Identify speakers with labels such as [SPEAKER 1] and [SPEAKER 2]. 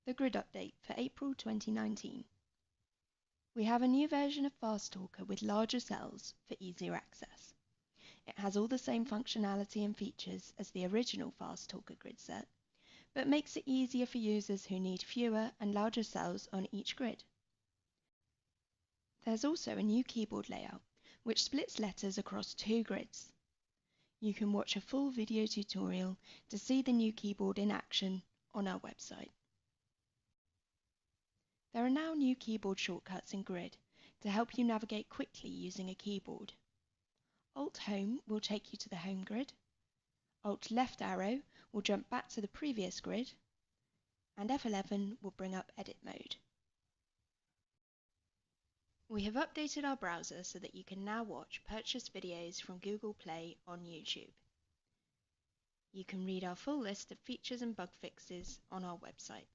[SPEAKER 1] The grid update for April 2019. We have a new version of FastTalker with larger cells for easier access. It has all the same functionality and features as the original FastTalker grid set, but makes it easier for users who need fewer and larger cells on each grid. There's also a new keyboard layout, which splits letters across 2 grids. You can watch a full video tutorial to see the new keyboard in action on our website. There are now new keyboard shortcuts in Grid to help you navigate quickly using a keyboard. Alt-Home will take you to the home grid, Alt-Left arrow will jump back to the previous grid, and F11 will bring up edit mode. We have updated our browser so that you can now watch purchased videos from Google Play on YouTube. You can read our full list of features and bug fixes on our website.